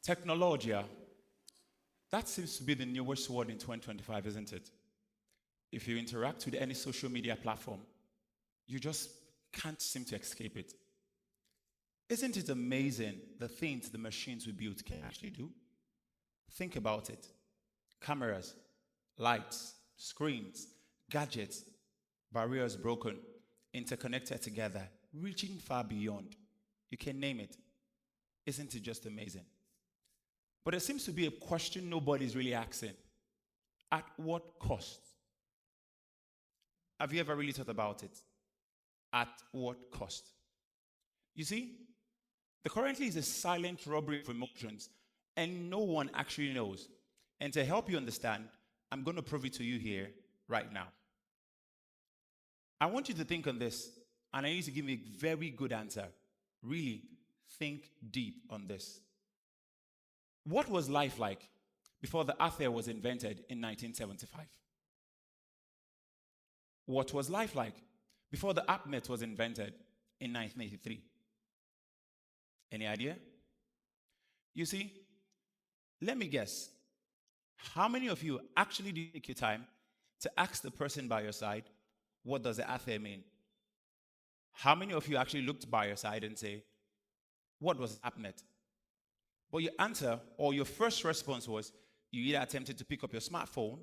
Technologia, that seems to be the newest word in 2025, isn't it? If you interact with any social media platform, you just can't seem to escape it. Isn't it amazing the things the machines we built can actually do? Think about it. Cameras, lights, screens, gadgets, barriers broken, interconnected together, reaching far beyond. You can name it. Isn't it just amazing? But there seems to be a question nobody's really asking. At what cost? Have you ever really thought about it? At what cost? You see, the currently is a silent robbery of emotions, and no one actually knows. And to help you understand, I'm going to prove it to you here right now. I want you to think on this, and I need to give you a very good answer. Really, think deep on this. What was life like before the earth was invented in 1975? What was life like before the AppNet was invented in 1983? Any idea? You see, let me guess. How many of you actually did take your time to ask the person by your side, what does the earth mean? How many of you actually looked by your side and say, what was AppNet? But your answer or your first response was you either attempted to pick up your smartphone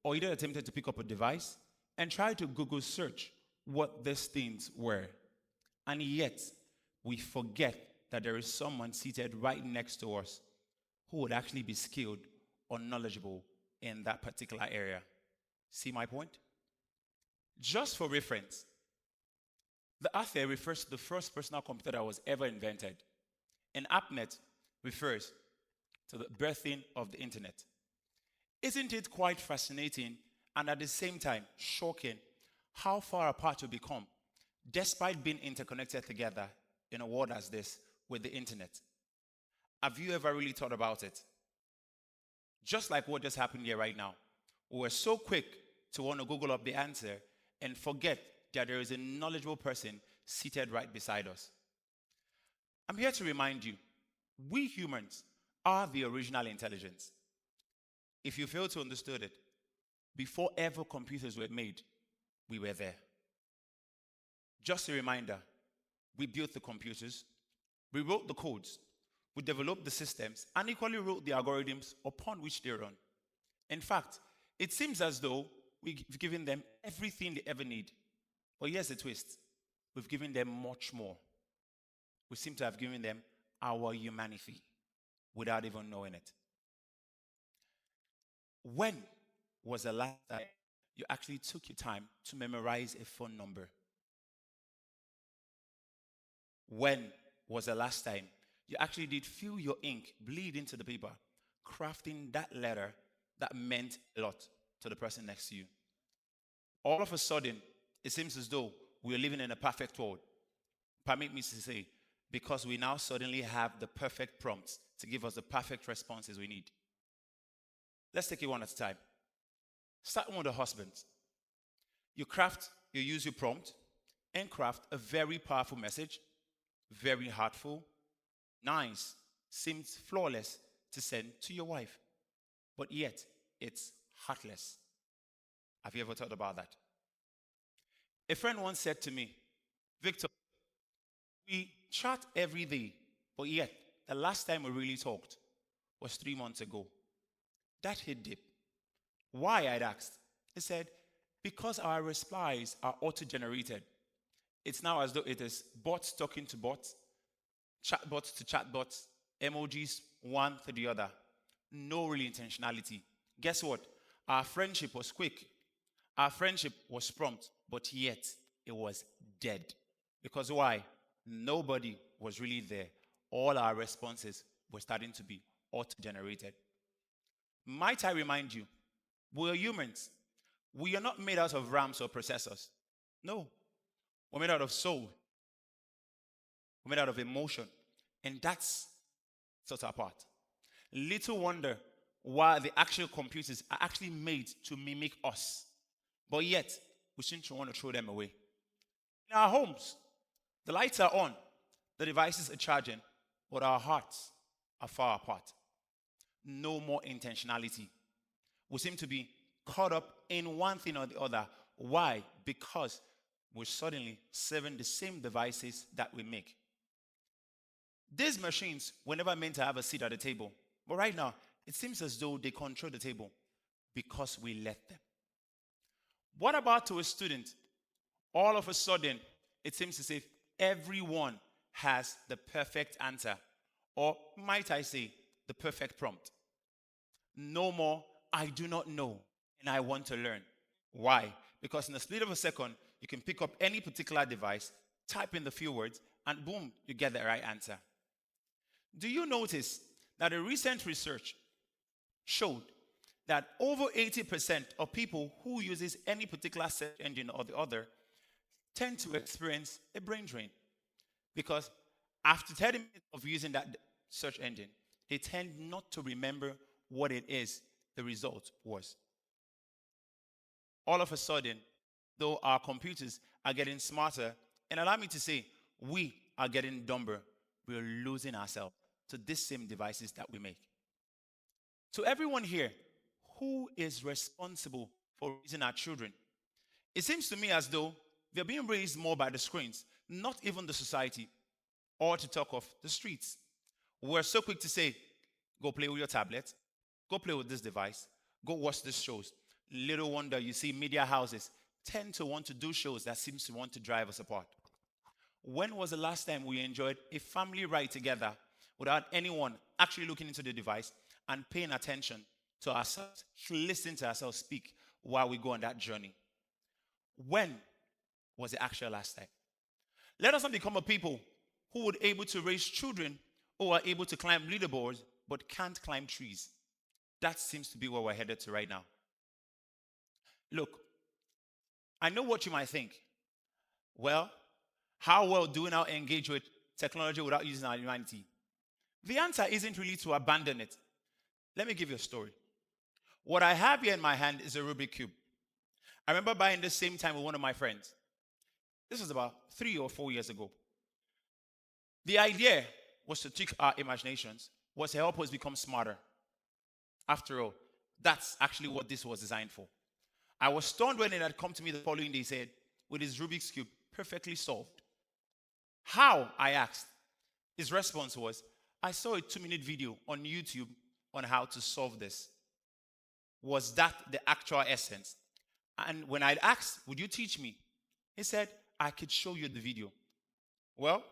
or either attempted to pick up a device and try to Google search what these things were. And yet, we forget that there is someone seated right next to us who would actually be skilled or knowledgeable in that particular area. See my point? Just for reference, the earth refers to the first personal computer that was ever invented. And AppNet refers to the birthing of the internet. Isn't it quite fascinating and at the same time shocking how far apart we become despite being interconnected together in a world as this with the internet? Have you ever really thought about it? Just like what just happened here right now. We're so quick to want to Google up the answer and forget that there is a knowledgeable person seated right beside us. I'm here to remind you, we humans are the original intelligence. If you fail to understand it, before ever computers were made, we were there. Just a reminder, we built the computers, we wrote the codes, we developed the systems, and equally wrote the algorithms upon which they run. In fact, it seems as though we've given them everything they ever need. But here's the twist. We've given them much more. We seem to have given them our humanity without even knowing it. When was the last time you actually took your time to memorize a phone number? When was the last time you actually did feel your ink bleed into the paper, crafting that letter that meant a lot to the person next to you? All of a sudden, it seems as though we're living in a perfect world. Permit me to say, because we now suddenly have the perfect prompts to give us the perfect responses we need. Let's take it one at a time. Starting with the husbands. You use your prompt and craft a very powerful message, very heartful, nice, seems flawless to send to your wife. But yet, it's heartless. Have you ever thought about that? A friend once said to me, Victor, we chat every day, but yet the last time we really talked was 3 months ago. That hit deep. Why, I'd asked. He said, because our replies are auto-generated. It's now as though it is bots talking to bots, chatbots to chatbots, emojis one to the other. No real intentionality. Guess what? Our friendship was quick. Our friendship was prompt, but yet it was dead. Because why? Nobody was really there. All our responses were starting to be auto-generated. Might I remind you, we are humans. We are not made out of RAMs or processors. No. We're made out of soul. We're made out of emotion. And that's sets us apart. Little wonder why the actual computers are actually made to mimic us. But yet, we seem to want to throw them away. In our homes, the lights are on, the devices are charging, but our hearts are far apart. no more intentionality. We seem to be caught up in one thing or the other. Why? Because we're suddenly serving the same devices that we make. These machines were never meant to have a seat at the table. But right now, it seems as though they control the table because we let them. What about to a student? All of a sudden, it seems as if everyone has the perfect answer, or might I say, the perfect prompt. No more, I do not know, and I want to learn. Why? Because in the split of a second, you can pick up any particular device, type in the few words, and boom, you get the right answer. Do you notice that a recent research showed that over 80% of people who uses any particular search engine or the other tend to experience a brain drain? Because after 30 minutes of using that search engine, they tend not to remember what it is the result was. All of a sudden, though our computers are getting smarter, and allow me to say, we are getting dumber, we're losing ourselves to these same devices that we make. To everyone here, who is responsible for raising our children? It seems to me as though they're being raised more by the screens, not even the society, or to talk of the streets. We're so quick to say, go play with your tablet, go play with this device, go watch these shows. Little wonder you see media houses tend to want to do shows that seems to want to drive us apart. When was the last time we enjoyed a family ride together without anyone actually looking into the device and paying attention to ourselves, listening to ourselves speak while we go on that journey? When was the actual last time? Let us not become a people who would able to raise children who are able to climb leaderboards but can't climb trees. That seems to be where we're headed to right now. Look, I know what you might think. Well, how well do we now engage with technology without using our humanity? The answer isn't really to abandon it. Let me give you a story. What I have here in my hand is a Rubik's Cube. I remember buying this same time with one of my friends. This was about 3 or 4 years ago. The idea was to trick our imaginations, was to help us become smarter. After all, that's actually what this was designed for. I was stunned when it had come to me the following day, said, with his Rubik's Cube perfectly solved. How? I asked. His response was, I saw a 2-minute video on YouTube on how to solve this. Was that the actual essence? And when I asked, would you teach me? He said, I could show you the video. Well,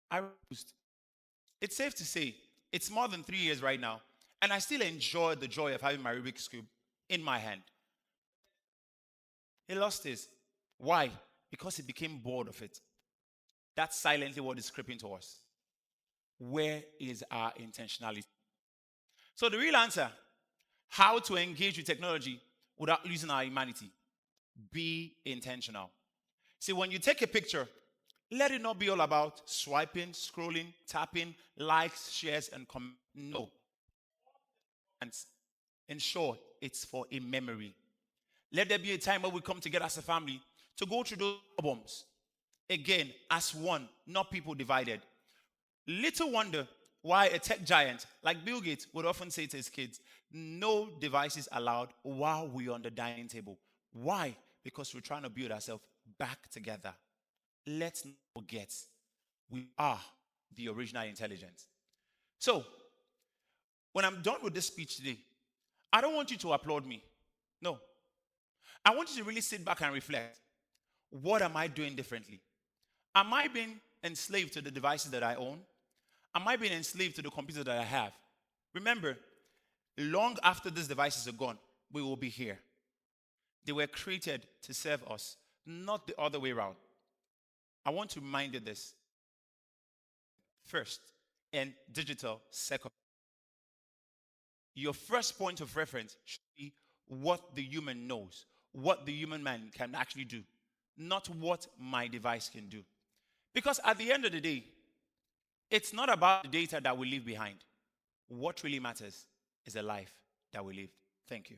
I refused. It's safe to say, it's more than 3 years right now, and I still enjoy the joy of having my Rubik's Cube in my hand. He lost his. Why? Because he became bored of it. That's silently what is creeping to us. Where is our intentionality? So the real answer, how to engage with technology without losing our humanity. Be intentional. See, when you take a picture, let it not be all about swiping, scrolling, tapping, likes, shares, and comments. No. And ensure it's for a memory. Let there be a time where we come together as a family to go through those albums. Again, as one, not people divided. Little wonder why a tech giant like Bill Gates would often say to his kids, no devices allowed while we're on the dining table. Why? Because we're trying to build ourselves back together. Let's not forget, we are the original intelligence. So, when I'm done with this speech today, I don't want you to applaud me. No. I want you to really sit back and reflect. What am I doing differently? Am I being enslaved to the devices that I own? Am I being enslaved to the computer that I have? Remember, long after these devices are gone, we will be here. They were created to serve us, not the other way around. I want to remind you this. First, and digital second. Your first point of reference should be what the human knows, what the human man can actually do, not what my device can do. Because at the end of the day, it's not about the data that we leave behind. What really matters is the life that we live. Thank you.